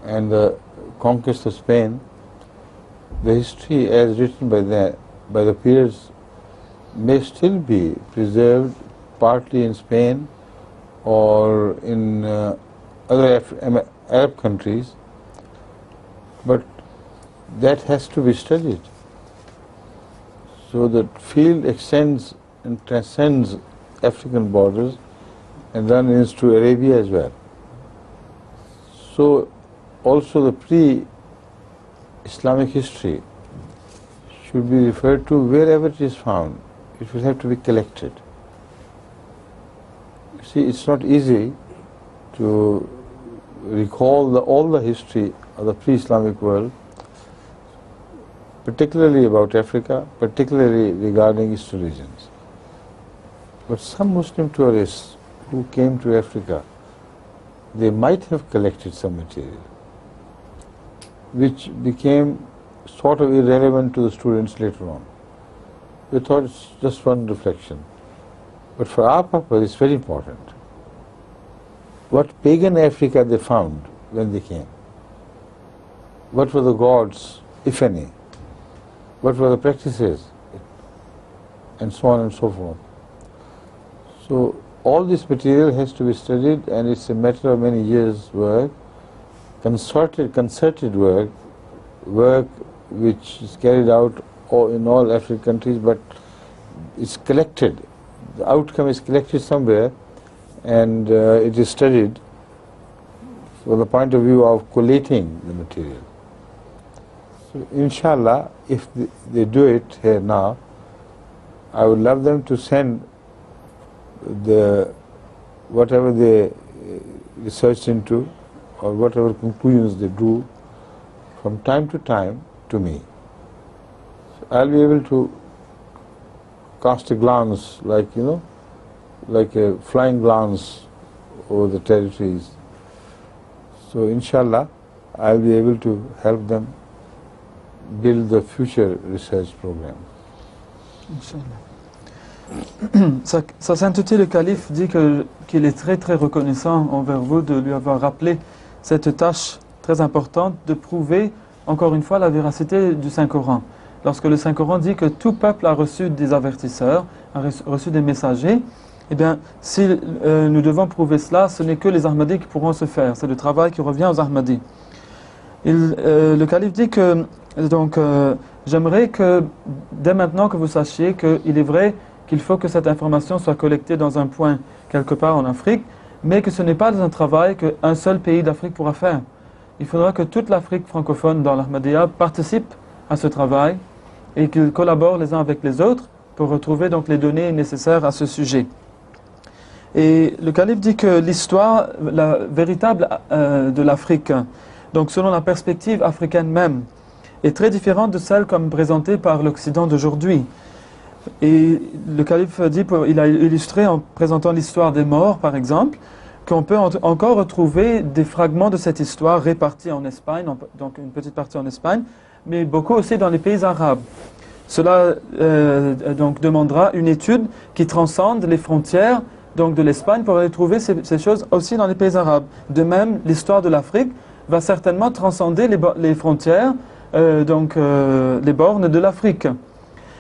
and the conquest of Spain, the history as written by the periods may still be preserved partly in Spain or in other Arab countries, but that has to be studied. So the field extends and transcends African borders and runs into Arabia as well. So also the pre-Islamic history should be referred to wherever it is found. It will have to be collected. You see, it's not easy to recall all the history of the pre-Islamic world, particularly about Africa, particularly regarding Eastern regions. But some Muslim tourists who came to Africa, they might have collected some material, which became sort of irrelevant to the students later on. We thought it's just one reflection. But for our purpose, it's very important. What pagan Africa they found when they came? What were the gods, if any? What were the practices? And so on and so forth. So all this material has to be studied, and it's a matter of many years' work, concerted work which is carried out in all African countries, but it's collected. The outcome is collected somewhere, and it is studied from the point of view of collating the material. So inshallah, if they do it here now, I would love them to send whatever they researched into or whatever conclusions they drew from time to time to me. So I'll be able to cast a glance, like a flying glance over the territories. So inshallah, I'll be able to help them build the future research program. Inch'Allah. Sa sainteté le calife dit qu'il est très très reconnaissant envers vous de lui avoir rappelé cette tâche très importante de prouver encore une fois la véracité du Saint-Coran. lorsque le Saint-Coran dit que tout peuple a reçu des avertisseurs, a reçu des messagers, eh bien, si nous devons prouver cela, ce n'est que les Ahmadis qui pourront se faire. C'est le travail qui revient aux Ahmadis. Le calife dit que, donc, j'aimerais que, dès maintenant que vous sachiez qu'il est vrai qu'il faut que cette information soit collectée dans un point quelque part en Afrique, mais que ce n'est pas un travail qu'un seul pays d'Afrique pourra faire. Il faudra que toute l'Afrique francophone dans l'Ahmadiyya participe à ce travail et qu'ils collaborent les uns avec les autres pour retrouver donc les données nécessaires à ce sujet. Et le calife dit que l'histoire, la véritable de l'Afrique, donc selon la perspective africaine même, est très différente de celle comme présentée par l'Occident d'aujourd'hui. Et le calife dit, il a illustré en présentant l'histoire des morts par exemple, qu'on peut encore retrouver des fragments de cette histoire répartis en Espagne, donc une petite partie en Espagne, mais beaucoup aussi dans les pays arabes. Cela donc demandera une étude qui transcende les frontières donc de l'Espagne pour aller trouver ces choses aussi dans les pays arabes. De même, l'histoire de l'Afrique va certainement transcender les frontières, les bornes de l'Afrique.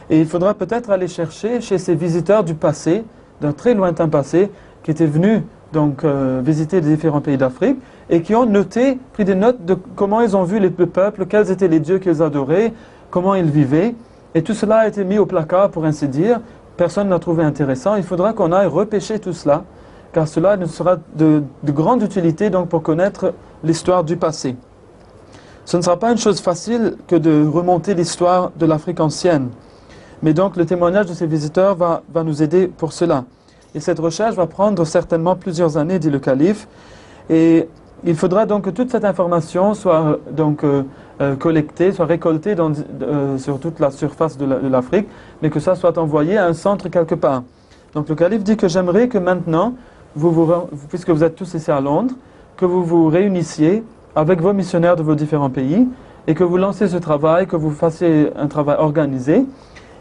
Et il faudra peut-être aller chercher chez ces visiteurs du passé, d'un très lointain passé, qui étaient venus donc visiter les différents pays d'Afrique et qui ont pris des notes de comment ils ont vu le peuple, quels étaient les dieux qu'ils adoraient, comment ils vivaient. Et tout cela a été mis au placard, pour ainsi dire. Personne n'a trouvé intéressant. Il faudra qu'on aille repêcher tout cela, car cela nous sera de grande utilité donc, pour connaître l'histoire du passé. Ce ne sera pas une chose facile que de remonter l'histoire de l'Afrique ancienne. Mais donc le témoignage de ces visiteurs va nous aider pour cela. Et cette recherche va prendre certainement plusieurs années, dit le calife. Et il faudra donc que toute cette information soit donc, collectée, soit récoltée sur toute la surface de l'Afrique, mais que ça soit envoyé à un centre quelque part. Donc le calife dit que j'aimerais que maintenant, puisque vous êtes tous ici à Londres, que vous vous réunissiez avec vos missionnaires de vos différents pays et que vous lanciez ce travail, que vous fassiez un travail organisé.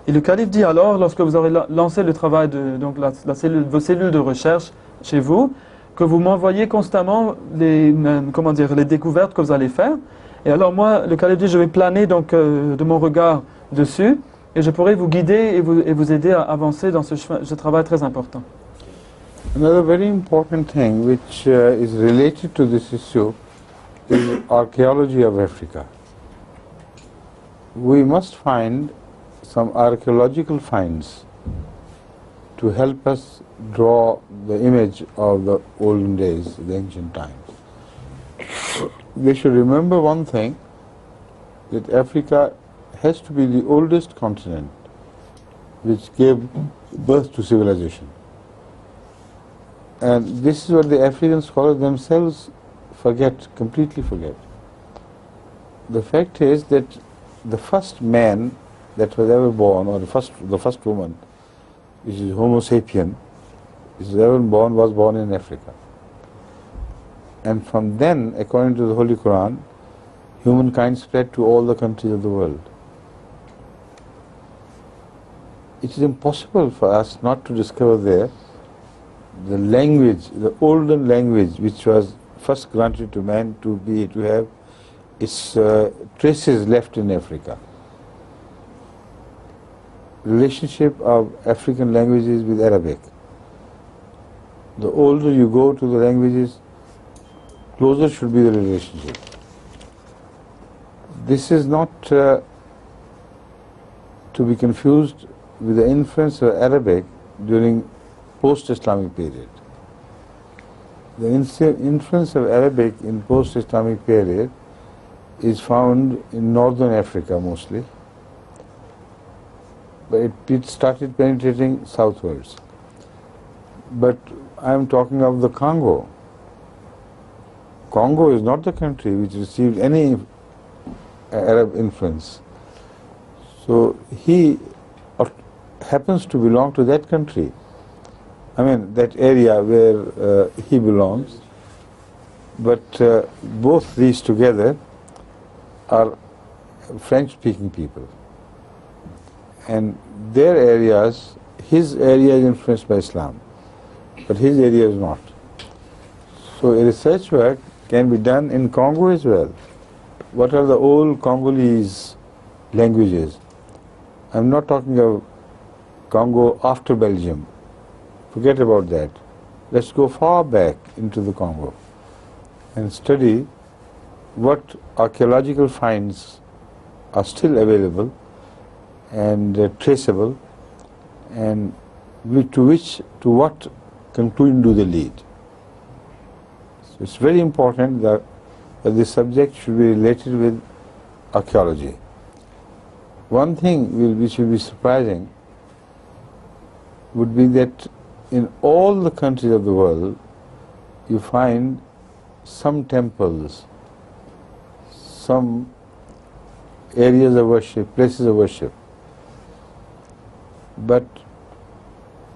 Et le calife dit alors, lorsque vous aurez lancé le travail de donc vos cellules de recherche chez vous, que vous m'envoyez constamment les découvertes que vous allez faire. Et alors moi, le calife dit, je vais planer donc de mon regard dessus et je pourrai vous guider et vous aider à avancer dans ce travail très important. Another very important thing which is related to this issue is archaeology of Africa. We must find some archaeological finds to help us draw the image of the olden days, the ancient times. We should remember one thing, that Africa has to be the oldest continent which gave birth to civilization. And this is what the African scholars themselves completely forget. The fact is that the first man that was ever born, or the first woman, which is Homo sapien, which was ever born, was born in Africa. And from then, according to the Holy Quran, humankind spread to all the countries of the world. It is impossible for us not to discover there the language, the olden language which was first granted to man to have its traces left in Africa. Relationship of African languages with Arabic. The older you go to the languages, closer should be the relationship. This is not to be confused with the influence of Arabic during post-Islamic period. The influence of Arabic in post-Islamic period is found in northern Africa mostly, but it started penetrating southwards. But I am talking of the Congo. Congo is not the country which received any Arab influence. So he happens to belong to that country. I mean, that area where he belongs. But both these together are French-speaking people. And their areas, his area is influenced by Islam, but his area is not. So a research work can be done in Congo as well. What are the old Congolese languages? I'm not talking of Congo after Belgium. Forget about that. Let's go far back into the Congo and study what archaeological finds are still available and traceable, and to what conclusion do they lead. So it's very important that this subject should be related with archaeology. One thing which will be surprising would be that in all the countries of the world you find some temples, some areas of worship, places of worship. But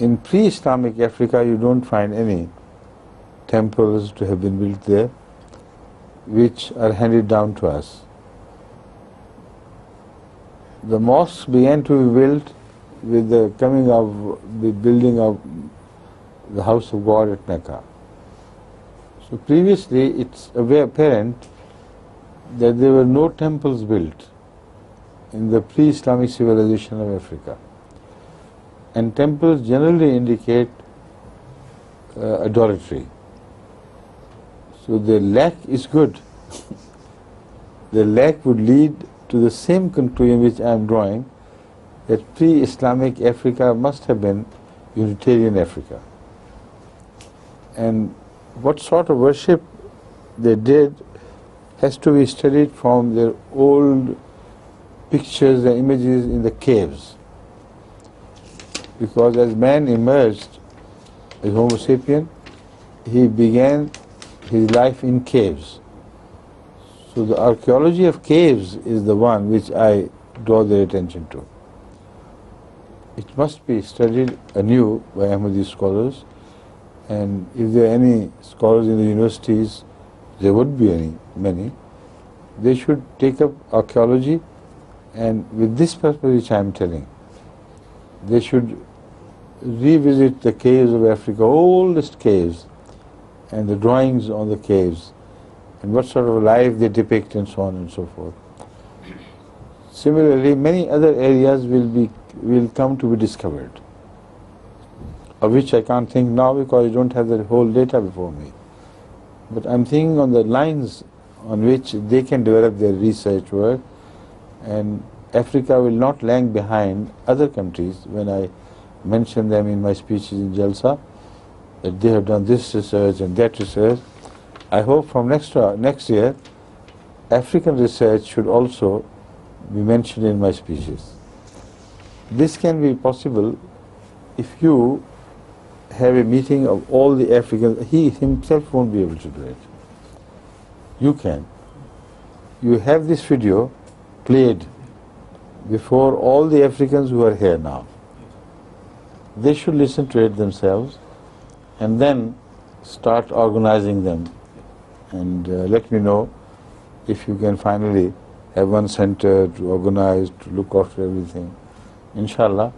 in pre-Islamic Africa you don't find any temples to have been built there which are handed down to us. The mosques began to be built with the coming of the building of the house of God at Mecca. So previously it's apparent that there were no temples built in the pre-Islamic civilization of Africa. And temples generally indicate idolatry. So the lack is good. The lack would lead to the same conclusion which I am drawing, that pre-Islamic Africa must have been Unitarian Africa. And what sort of worship they did has to be studied from their old pictures and images in the caves. Because as man emerged as Homo sapien, he began his life in caves. So the archaeology of caves is the one which I draw their attention to. It must be studied anew by Ahmadi scholars, and if there are any scholars in the universities, there would be many, they should take up archaeology, and with this purpose which I am telling, they should revisit the caves of Africa, oldest caves, and the drawings on the caves, and what sort of life they depict, and so on and so forth. Similarly, many other areas will come to be discovered, of which I can't think now because I don't have the whole data before me. But I'm thinking on the lines on which they can develop their research work, and Africa will not lag behind other countries when I mention them in my speeches in Jalsa, that they have done this research and that research. I hope from next year, African research should also be mentioned in my speeches. This can be possible if you have a meeting of all the Africans. He himself won't be able to do it. You can. You have this video played before all the Africans who are here now. They should listen to it themselves and then start organizing them, and let me know if you can finally have one center to organize, to look after everything. Inshallah,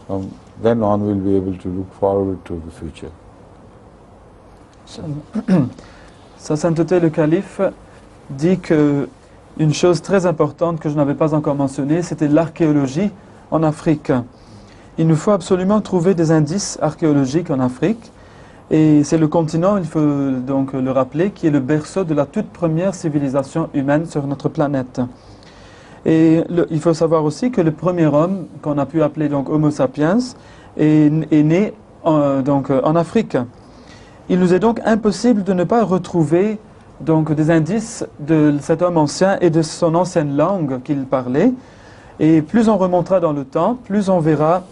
from then on we'll be able to look forward to the future. Sa Sainteté le Calife dit que une chose très importante que je n'avais pas encore mentionnée, c'était l'archéologie en Afrique. Il nous faut absolument trouver des indices archéologiques en Afrique, et c'est le continent, il faut donc le rappeler, qui est le berceau de la toute première civilisation humaine sur notre planète. Et il faut savoir aussi que le premier homme, qu'on a pu appeler donc Homo sapiens, est né en Afrique. Il nous est donc impossible de ne pas retrouver donc des indices de cet homme ancien et de son ancienne langue qu'il parlait. Et plus on remontera dans le temps, plus on verra,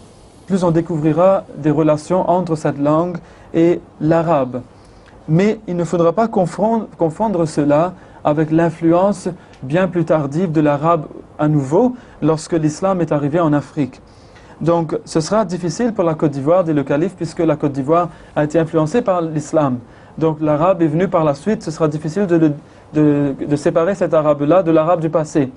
plus on découvrira des relations entre cette langue et l'arabe. Mais il ne faudra pas confondre cela avec l'influence bien plus tardive de l'arabe à nouveau, lorsque l'islam est arrivé en Afrique. Donc ce sera difficile pour la Côte d'Ivoire, dit le calife, puisque la Côte d'Ivoire a été influencée par l'islam. Donc l'arabe est venu par la suite, ce sera difficile de séparer cet arabe-là de l'arabe du passé.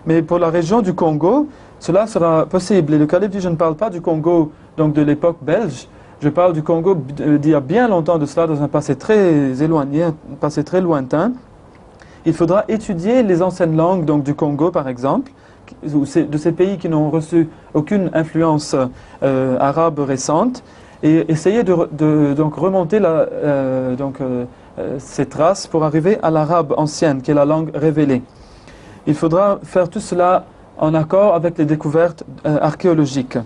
Mais pour la région du Congo, cela sera possible. Et le calife dit, je ne parle pas du Congo donc de l'époque belge, je parle du Congo d'il y a bien longtemps de cela, dans un passé très éloigné, un passé très lointain. il faudra étudier les anciennes langues donc, du Congo, par exemple, ou de ces pays qui n'ont reçu aucune influence arabe récente, et essayer de donc, remonter ces traces pour arriver à l'arabe ancienne, qui est la langue révélée. Il faudra faire tout cela en accord avec les découvertes archéologiques.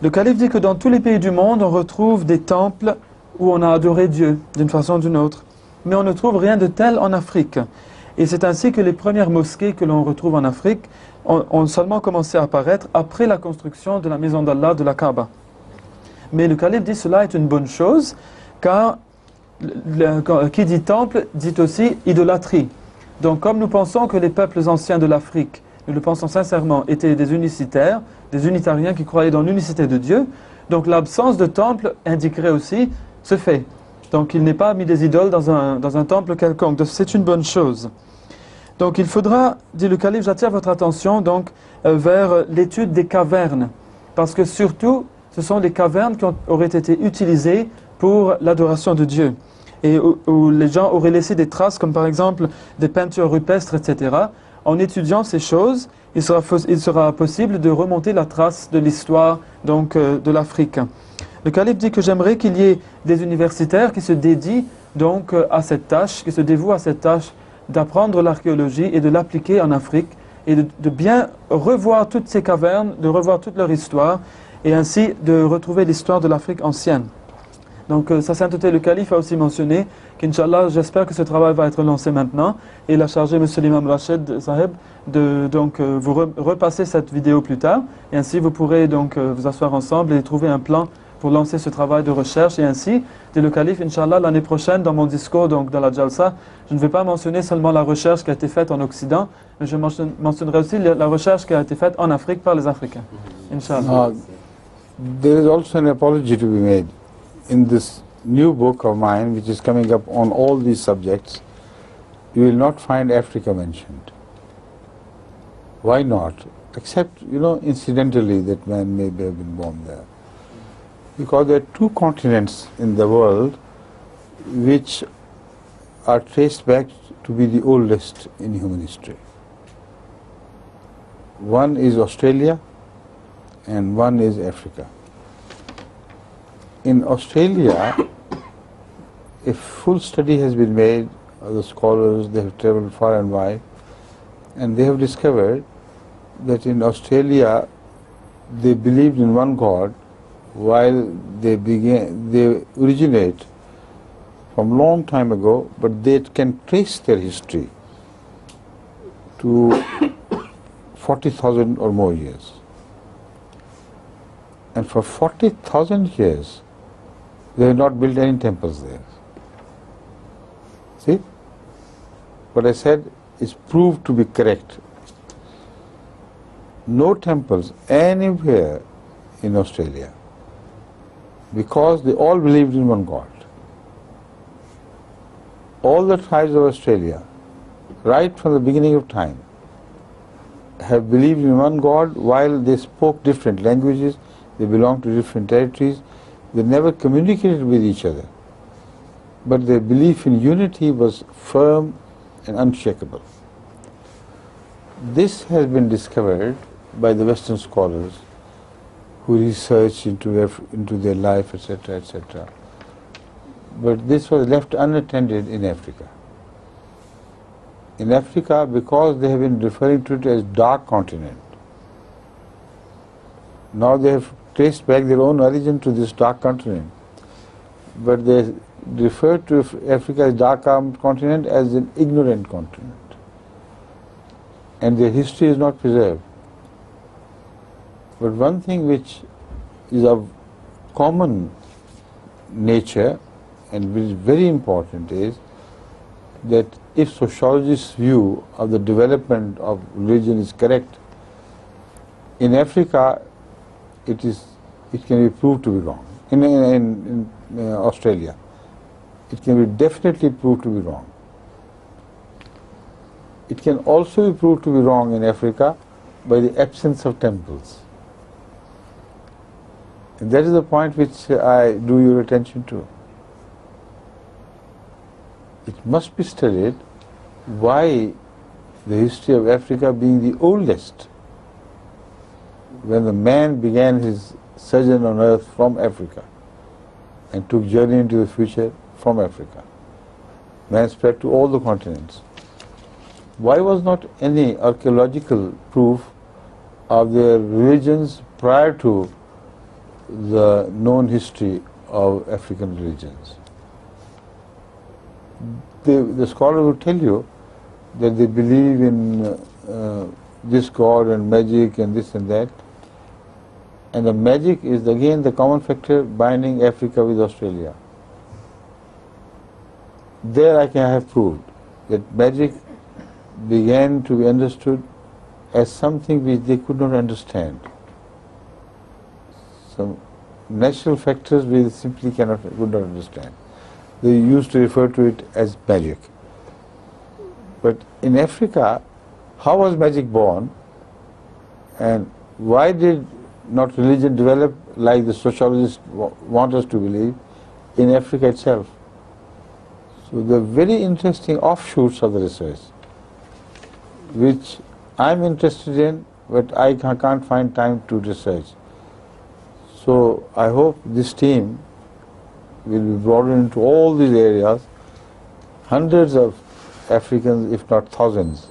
Le calife dit que dans tous les pays du monde, on retrouve des temples où on a adoré Dieu d'une façon ou d'une autre. Mais on ne trouve rien de tel en Afrique. Et c'est ainsi que les premières mosquées que l'on retrouve en Afrique ont seulement commencé à apparaître après la construction de la maison d'Allah, de la Kaaba. Mais le calife dit que cela est une bonne chose, car qui dit temple dit aussi idolâtrie. Donc comme nous pensons que les peuples anciens de l'Afrique, nous le pensons sincèrement, étaient des unicitaires, des unitariens qui croyaient dans l'unicité de Dieu, donc l'absence de temple indiquerait aussi ce fait. Donc il n'est pas mis des idoles dans un temple quelconque, c'est une bonne chose. Donc il faudra, dit le calife, j'attire votre attention donc vers l'étude des cavernes, parce que surtout ce sont les cavernes qui auraient été utilisées pour l'adoration de Dieu, et où les gens auraient laissé des traces, comme par exemple des peintures rupestres, etc. En étudiant ces choses, il sera possible de remonter la trace de l'histoire donc de l'Afrique. Le calife dit que j'aimerais qu'il y ait des universitaires qui se dédient donc à cette tâche, qui se dévouent à cette tâche d'apprendre l'archéologie et de l'appliquer en Afrique, et de bien revoir toutes ces cavernes, de revoir toute leur histoire, et ainsi de retrouver l'histoire de l'Afrique ancienne. Donc sa sainteté le calife a aussi mentionné qu'Inch'Allah, j'espère que ce travail va être lancé maintenant, et il a chargé M. l'imam Rachid Saheb de vous repasser cette vidéo plus tard, et ainsi vous pourrez donc vous asseoir ensemble et trouver un plan pour lancer ce travail de recherche. Et ainsi, dit le calife, Inch'Allah, l'année prochaine, dans mon discours donc dans la Jalsa, je ne vais pas mentionner seulement la recherche qui a été faite en Occident, mais je mentionnerai aussi la recherche qui a été faite en Afrique par les Africains. Inch'Allah. There is also an apology to be made. In this new book of mine, which is coming up on all these subjects, you will not find Africa mentioned. Why not? Except, incidentally that man may have been born there. Because there are two continents in the world which are traced back to be the oldest in human history. One is Australia and one is Africa. In Australia, a full study has been made of the scholars. They have traveled far and wide, and they have discovered that in Australia they believed in one God, while they originate from long time ago, but they can trace their history to 40,000 or more years. And for 40,000 years, they have not built any temples there. See? What I said is proved to be correct. No temples anywhere in Australia, because they all believed in one God. All the tribes of Australia, right from the beginning of time, have believed in one God while they spoke different languages, they belonged to different territories, they never communicated with each other. But their belief in unity was firm and unshakable. This has been discovered by the Western scholars who research into their life, etc., etc. But this was left unattended in Africa. In Africa, because they have been referring to it as dark continent, now they have traced back their own origin to this dark continent. But they refer to Africa as dark continent as an ignorant continent. And their history is not preserved. But one thing which is of common nature and which is very important is that if sociologists' view of the development of religion is correct, in Africa it can be proved to be wrong. In Australia, it can be definitely proved to be wrong. It can also be proved to be wrong in Africa by the absence of temples. And that is the point which I do your attention to. It must be studied why the history of Africa being the oldest, when the man began his sojourn on earth from Africa and took journey into the future from Africa. Man spread to all the continents. Why was not any archaeological proof of their religions prior to the known history of African religions? The scholar will tell you that they believe in this god and magic and this and that. And the magic is again the common factor binding Africa with Australia. There I can have proved that magic began to be understood as something which they could not understand. Some natural factors we simply could not understand. They used to refer to it as magic. But in Africa, how was magic born, and why did not religion develop like the sociologists want us to believe in Africa itself? So the very interesting offshoots of the research, which I'm interested in, but I can't find time to research. So I hope this team will be brought into all these areas. Hundreds of Africans, if not thousands,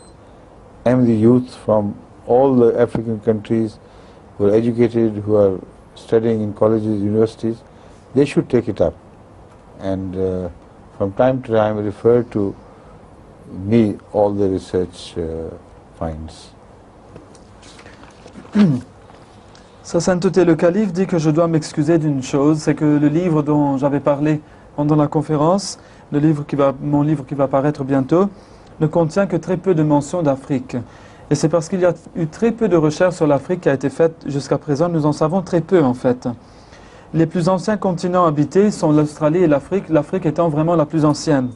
and the youth from all the African countries who are educated, who are studying in colleges, universities, they should take it up and from time to time refer to me all the research finds. Sa Sainteté le Calife dit que je dois m'excuser d'une chose, c'est que le livre dont j'avais parlé pendant la conférence, mon livre qui va paraître bientôt, ne contient que très peu de mentions d'Afrique. Et c'est parce qu'il y a eu très peu de recherches sur l'Afrique qui a été faite jusqu'à présent, nous en savons très peu en fait. Les plus anciens continents habités sont l'Australie et l'Afrique étant vraiment la plus ancienne.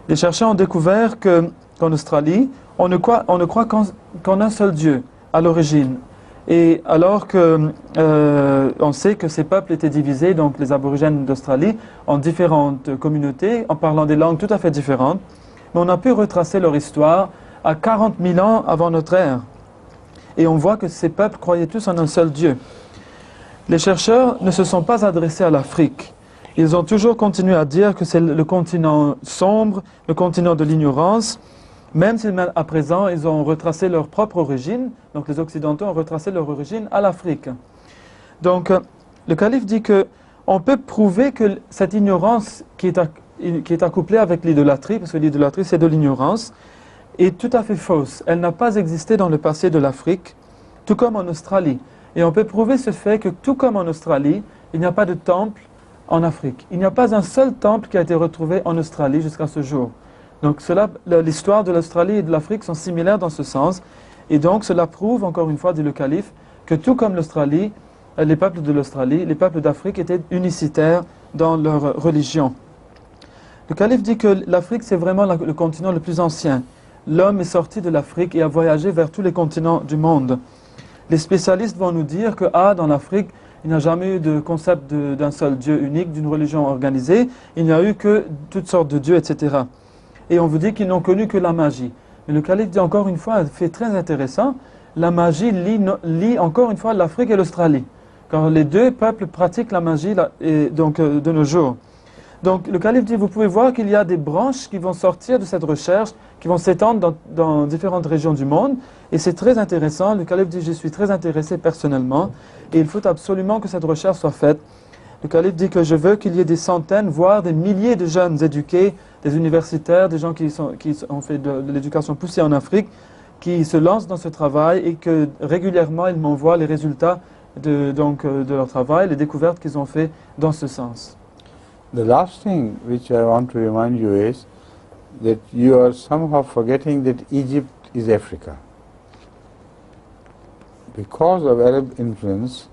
Les chercheurs ont découvert qu'en Australie, on ne croit qu'en un seul Dieu à l'origine. Et alors que on sait que ces peuples étaient divisés, donc les aborigènes d'Australie, en différentes communautés, en parlant des langues tout à fait différentes, mais on a pu retracer leur histoire à 40 000 ans avant notre ère. Et on voit que ces peuples croyaient tous en un seul Dieu. Les chercheurs ne se sont pas adressés à l'Afrique. Ils ont toujours continué à dire que c'est le continent sombre, le continent de l'ignorance, même si à présent ils ont retracé leur propre origine, donc les Occidentaux ont retracé leur origine à l'Afrique. Donc le calife dit qu'on peut prouver que cette ignorance qui est accouplée avec l'idolâtrie, parce que l'idolâtrie c'est de l'ignorance, est tout à fait fausse. Elle n'a pas existé dans le passé de l'Afrique, tout comme en Australie. Et on peut prouver ce fait que tout comme en Australie, il n'y a pas de temple en Afrique. Il n'y a pas un seul temple qui a été retrouvé en Australie jusqu'à ce jour. Donc l'histoire de l'Australie et de l'Afrique sont similaires dans ce sens. Et donc cela prouve, encore une fois, dit le calife, que tout comme l'Australie, les peuples de l'Australie, les peuples d'Afrique étaient unicitaires dans leur religion. Le calife dit que l'Afrique c'est vraiment le continent le plus ancien. L'homme est sorti de l'Afrique et a voyagé vers tous les continents du monde. Les spécialistes vont nous dire que dans l'Afrique, il n'y a jamais eu de concept d'un seul Dieu unique, d'une religion organisée. Il n'y a eu que toutes sortes de dieux, etc. Et on vous dit qu'ils n'ont connu que la magie. Mais le calife dit encore une fois un fait très intéressant, la magie lie encore une fois l'Afrique et l'Australie. Car les deux peuples pratiquent la magie de nos jours. Donc le calife dit, vous pouvez voir qu'il y a des branches qui vont sortir de cette recherche, qui vont s'étendre dans différentes régions du monde. Et c'est très intéressant. Le calife dit, je suis très intéressé personnellement. Et il faut absolument que cette recherche soit faite. Le calife dit que je veux qu'il y ait des centaines, voire des milliers de jeunes éduqués, des universitaires, des gens qui ont fait de l'éducation poussée en Afrique, qui se lancent dans ce travail et que régulièrement ils m'envoient les résultats de leur travail, les découvertes qu'ils ont fait dans ce sens. The last thing which I want to remind you is that you are somehow forgetting that Egypt is Africa. Because of Arab influence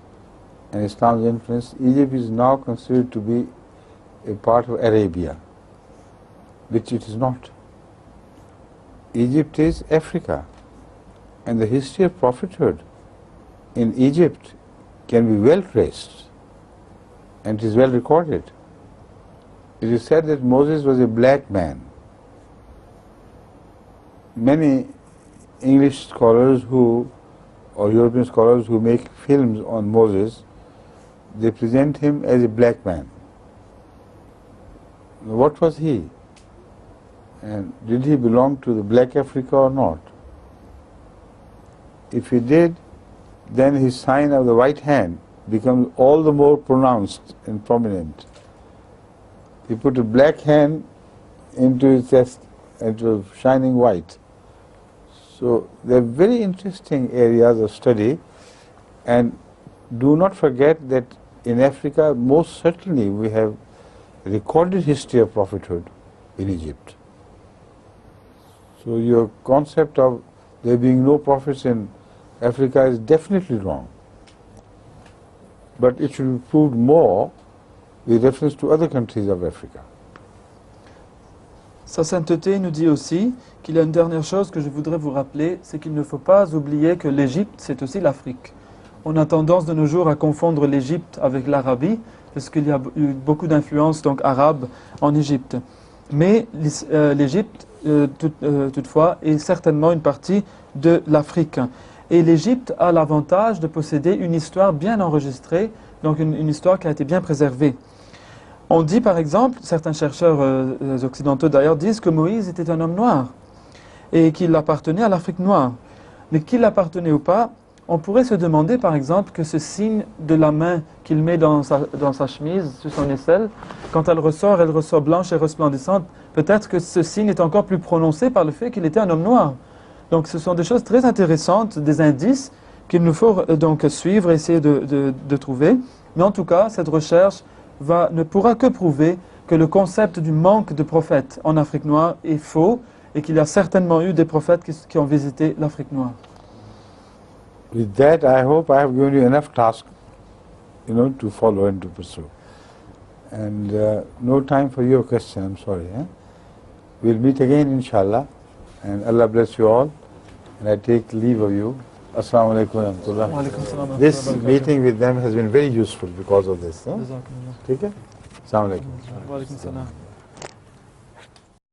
and Islam's influence, Egypt is now considered to be a part of Arabia, which it is not. Egypt is Africa, and the history of prophethood in Egypt can be well traced, and it is well recorded. It is said that Moses was a black man, many English scholars who, or European scholars who make films on Moses, they present him as a black man. What was he? And did he belong to the black Africa or not? If he did, then his sign of the right hand becomes all the more pronounced and prominent. He put a black hand into his chest and it was shining white. So they are very interesting areas of study, and do not forget that in Africa most certainly we have recorded history of prophethood in Egypt. So your concept of there being no prophets in Africa is definitely wrong. But it should be proved more with reference to other countries of Africa. Sa sainteté nous dit aussi qu'il y a une dernière chose que je voudrais vous rappeler, c'est qu'il ne faut pas oublier que l'Égypte, c'est aussi l'Afrique. On a tendance de nos jours à confondre l'Égypte avec l'Arabie, parce qu'il y a eu beaucoup d'influence donc arabe en Égypte. Mais l'Égypte, toutefois, est certainement une partie de l'Afrique. Et l'Égypte a l'avantage de posséder une histoire bien enregistrée, donc une histoire qui a été bien préservée. On dit par exemple, certains chercheurs occidentaux d'ailleurs disent que Moïse était un homme noir et qu'il appartenait à l'Afrique noire. Mais qu'il appartenait ou pas, on pourrait se demander par exemple que ce signe de la main qu'il met dans sa chemise, sur son aisselle, quand elle ressort blanche et resplendissante. Peut-être que ce signe est encore plus prononcé par le fait qu'il était un homme noir. Donc ce sont des choses très intéressantes, des indices qu'il nous faut donc suivre, essayer de trouver. Mais en tout cas, cette recherche ne pourra que prouver que le concept du manque de prophètes en Afrique noire est faux et qu'il y a certainement eu des prophètes qui ont visité l'Afrique noire. With that, I hope I have given you enough task, to follow and to pursue. And no time for your question, I'm sorry. We'll meet again, inshallah, and Allah bless you all. And I take leave of you. Assalamu alaikum wa rahmatullah. This meeting with them has been very useful because of this. Take care. Assalamu alaikum.